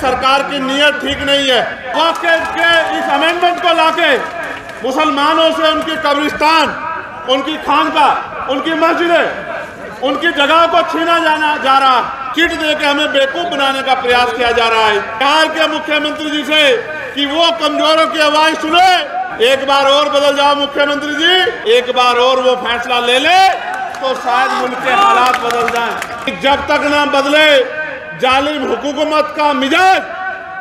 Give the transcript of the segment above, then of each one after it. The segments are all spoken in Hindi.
सरकार की नीयत ठीक नहीं है। वक्फ के इस अमेंडमेंट को लाके मुसलमानों से उनकी कब्रिस्तान, उनकी खानका, उनकी मस्जिदें, उनकी जगह को छीना जा रहा है। किट देके हमें बेवकूफ बनाने का प्रयास किया जा रहा है। बिहार के मुख्यमंत्री जी से कि वो कमजोरों की आवाज सुने, एक बार और बदल जाओ मुख्यमंत्री जी, एक बार और वो फैसला ले ले तो शायद मुल्क के हालात बदल जाएं। जब तक ना बदले जालिम हुकूमत का मिजाज,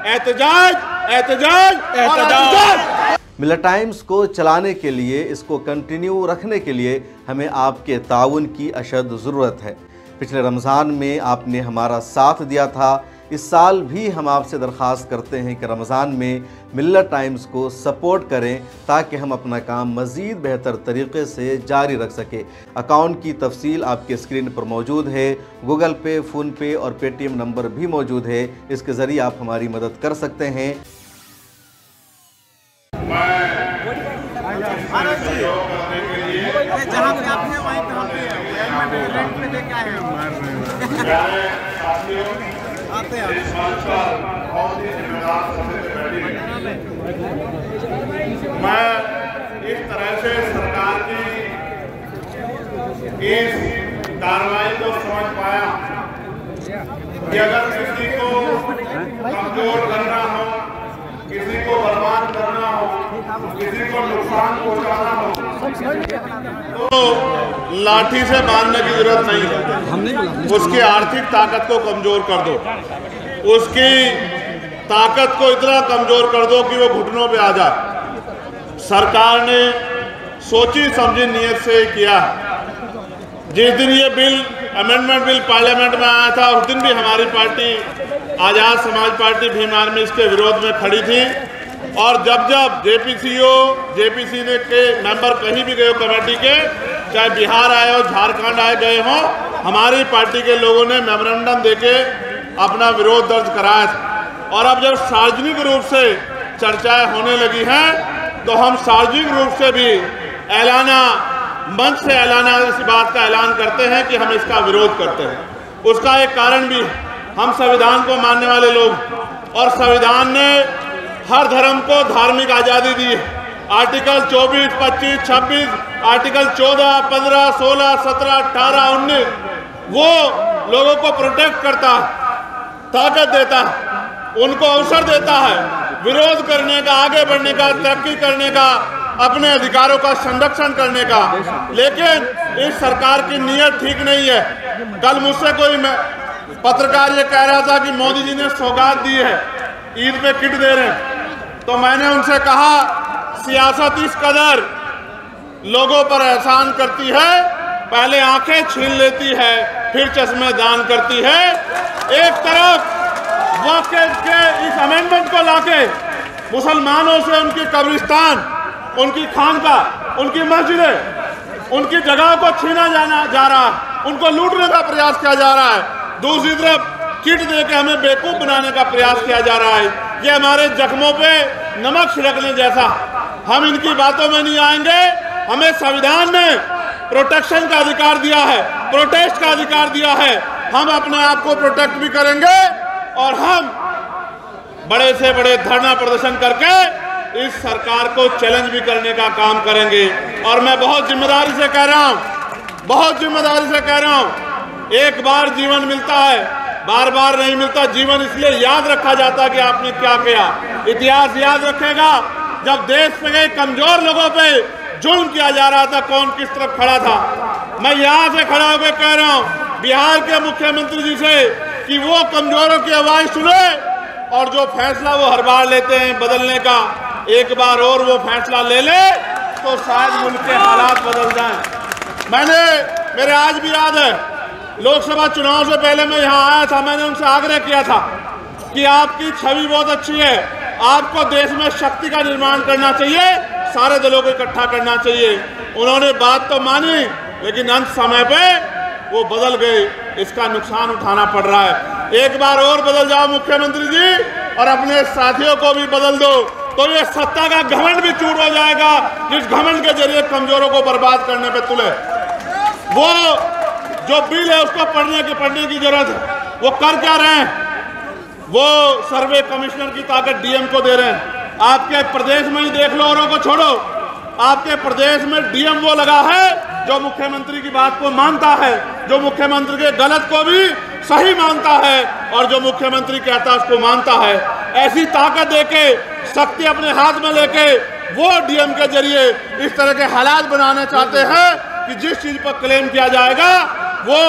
एहतजाज एहतजाज एहतजाज। मिल्लत टाइम्स को चलाने के लिए, इसको कंटिन्यू रखने के लिए हमें आपके ताउन की अशद ज़रूरत है। पिछले रमज़ान में आपने हमारा साथ दिया था, इस साल भी हम आपसे दरख्वास्त करते हैं कि रमज़ान में मिल्लत टाइम्स को सपोर्ट करें ताकि हम अपना काम मज़ीद बेहतर तरीक़े से जारी रख सकें। अकाउंट की तफसील आपके स्क्रीन पर मौजूद है, गूगल पे, फ़ोन पे और पेटीएम नंबर भी मौजूद है, इसके ज़रिए आप हमारी मदद कर सकते हैं। जहाँ पे आप हैं वहीं पे हम भी हैं, रेंट पे लेके आए हैं। आते हैं मैं इस तरह से सरकार की इस कार्रवाई को समझ पाया कि अगर किसी को कमजोर करना हो, किसी को बर्बाद करना हो, किसी को नुकसान पहुंचाना हो तो लाठी से बांधने की जरूरत नहीं है। उसकी आर्थिक ताकत को कमजोर कर दो, उसकी ताकत को इतना कमजोर कर दो कि वो घुटनों पे आ जाए। सरकार ने सोची समझी नीयत से किया। जिस दिन ये बिल, अमेंडमेंट बिल पार्लियामेंट में आया था, उस दिन भी हमारी पार्टी आज़ाद समाज पार्टी भीम आर्मी इसके विरोध में खड़ी थी। और जब जब जेपीसी के मेंबर कहीं भी गए हो कमेटी के, चाहे बिहार आए हो, झारखंड आए गए हो, हमारी पार्टी के लोगों ने मेमोरेंडम देके अपना विरोध दर्ज कराया था। और अब जब सार्वजनिक रूप से चर्चाएं होने लगी हैं तो हम सार्वजनिक रूप से भी ऐलाना, मंच से ऐलाना, इस बात का ऐलान करते हैं कि हम इसका विरोध करते हैं। उसका एक कारण भी, हम संविधान को मानने वाले लोग, और संविधान ने हर धर्म को धार्मिक आज़ादी दी है। आर्टिकल 24, 25, 26, आर्टिकल 14, 15, 16, 17, 18, 19 वो लोगों को प्रोटेक्ट करता है, ताकत देता है, उनको अवसर देता है विरोध करने का, आगे बढ़ने का, तरक्की करने का, अपने अधिकारों का संरक्षण करने का। लेकिन इस सरकार की नीयत ठीक नहीं है। कल मुझसे कोई पत्रकार ये कह रहा था कि मोदी जी ने सौगात दी है, ईद पे किट दे रहे हैं। तो मैंने उनसे कहा, सियासत इस कदर लोगों पर एहसान करती है, पहले आंखें छीन लेती है, फिर चश्मे दान करती है। एक तरफ वक्फ के इस अमेंडमेंट को लाके मुसलमानों से उनकी कब्रिस्तान, उनकी खानका, उनकी मस्जिदें, उनकी जगह को छीना जा रहा है, उनको लूटने का प्रयास किया जा रहा है। दूसरी तरफ किट देके हमें बेवकूफ बनाने का प्रयास किया जा रहा है। ये हमारे जख्मों पे नमक छिड़कने जैसा। हम इनकी बातों में नहीं आएंगे। हमें संविधान ने प्रोटेक्शन का अधिकार दिया है, प्रोटेस्ट का अधिकार दिया है। हम अपने आप को प्रोटेक्ट भी करेंगे और हम बड़े से बड़े धरना प्रदर्शन करके इस सरकार को चैलेंज भी करने का काम करेंगे। और मैं बहुत जिम्मेदारी से कह रहा हूँ, बहुत जिम्मेदारी से कह रहा हूँ, एक बार जीवन मिलता है, बार बार नहीं मिलता। जीवन इसलिए याद रखा जाता है कि आपने क्या किया। इतिहास याद रखेगा जब देश में कई कमजोर लोगों पे जुल्म किया जा रहा था, कौन किस तरफ खड़ा था। मैं यहाँ से खड़ा होकर कह रहा हूँ बिहार के मुख्यमंत्री जी से कि वो कमजोरों की आवाज सुने और जो फैसला वो हर बार लेते हैं बदलने का, एक बार और वो फैसला ले ले तो शायद मुल्क के हालात बदल जाएं। मेरे आज भी याद है, लोकसभा चुनाव से पहले मैं यहाँ आया था, मैंने उनसे आग्रह किया था कि आपकी छवि बहुत अच्छी है, आपको देश में शक्ति का निर्माण करना चाहिए, सारे दलों को इकट्ठा करना चाहिए। उन्होंने बात तो मानी, लेकिन अंत समय पे वो बदल गए। इसका नुकसान उठाना पड़ रहा है। एक बार और बदल जाओ मुख्यमंत्री जी और अपने साथियों को भी बदल दो, तो ये सत्ता का घमंड भी चूर हो जाएगा, जिस घमंड के जरिए कमजोरों को बर्बाद करने पे तुले। वो जो बिल है उसको पढ़ने की जरूरत है। वो कर क्या रहे हैं? वो सर्वे कमिश्नर की ताकत डीएम को दे रहे हैं। आपके प्रदेश में ही देख लो, औरों को छोड़ो। आपके प्रदेश में डीएम वो लगा है जो मुख्यमंत्री की बात को मानता है, जो मुख्यमंत्री के गलत को भी सही मानता है और जो मुख्यमंत्री कहता है उसको मानता है। ऐसी ताकत देके, शक्ति अपने हाथ में लेके वो डीएम के जरिए इस तरह के हालात बनाने चाहते हैं कि जिस चीज पर क्लेम किया जाएगा वो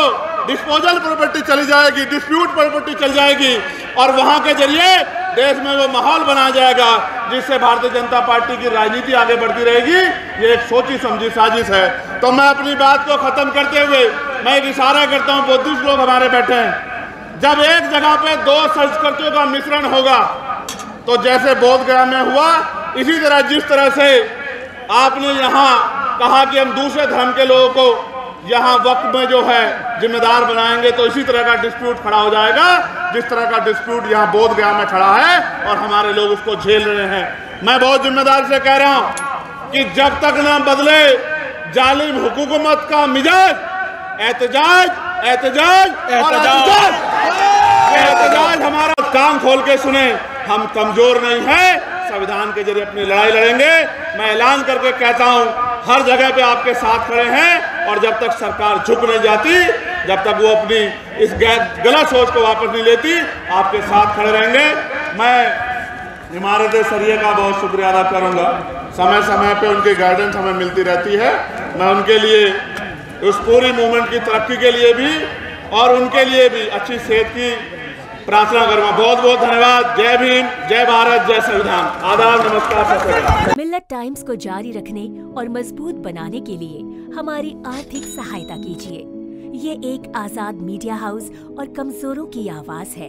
डिस्पोजल प्रॉपर्टी चली जाएगी, डिस्प्यूट प्रॉपर्टी चल जाएगी और वहां के जरिए देश में वो माहौल बनाया जाएगा जिससे भारतीय जनता पार्टी की राजनीति आगे बढ़ती रहेगी। ये एक सोची समझी साजिश है। तो मैं अपनी बात को खत्म करते हुए मैं एक इशारा करता हूं, बुद्धिस्ट लोग हमारे बैठे हैं, जब एक जगह पे दो संस्कृतियों का मिश्रण होगा तो जैसे बोध गया में हुआ, इसी तरह जिस तरह से आपने यहाँ कहा कि हम दूसरे धर्म के लोगों को यहाँ वक्त में जो है जिम्मेदार बनाएंगे, तो इसी तरह का डिस्प्यूट खड़ा हो जाएगा जिस तरह का डिस्प्यूट यहाँ बोध गया में खड़ा है और हमारे लोग उसको झेल रहे हैं। मैं बहुत जिम्मेदारी से कह रहा हूँ कि जब तक ना बदले जालिम हुकूमत का मिजाज, एहतजाज एहतजाज और एहतजाज हमारा कान खोल के सुने। हम कमजोर नहीं है, संविधान के जरिए अपनी लड़ाई लड़ेंगे। मैं ऐलान करके कहता हूं, हर जगह पे आपके साथ खड़े हैं और जब तक सरकार झुक नहीं जाती, जब तक वो अपनी इस गलत सोच को वापस नहीं लेती, आपके साथ खड़े रहेंगे। मैं इमारत सरिया का बहुत शुक्रिया अदा करूंगा। समय समय पे उनकी गाइडेंस हमें मिलती रहती है। मैं उनके लिए, उस पूरी मूवमेंट की तरक्की के लिए भी और उनके लिए भी अच्छी सेहत की प्रार्थना करूंगा। बहुत बहुत धन्यवाद। जय भीम, जय भारत, जय संविधान। आदाब, नमस्कार। मिल्लत टाइम्स को जारी रखने और मजबूत बनाने के लिए हमारी आर्थिक सहायता कीजिए। ये एक आजाद मीडिया हाउस और कमजोरों की आवाज है।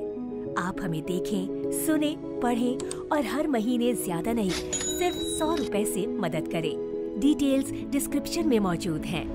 आप हमें देखें, सुने, पढ़ें और हर महीने ज्यादा नहीं, सिर्फ 100 रुपए से मदद करें। डिटेल्स डिस्क्रिप्शन में मौजूद हैं।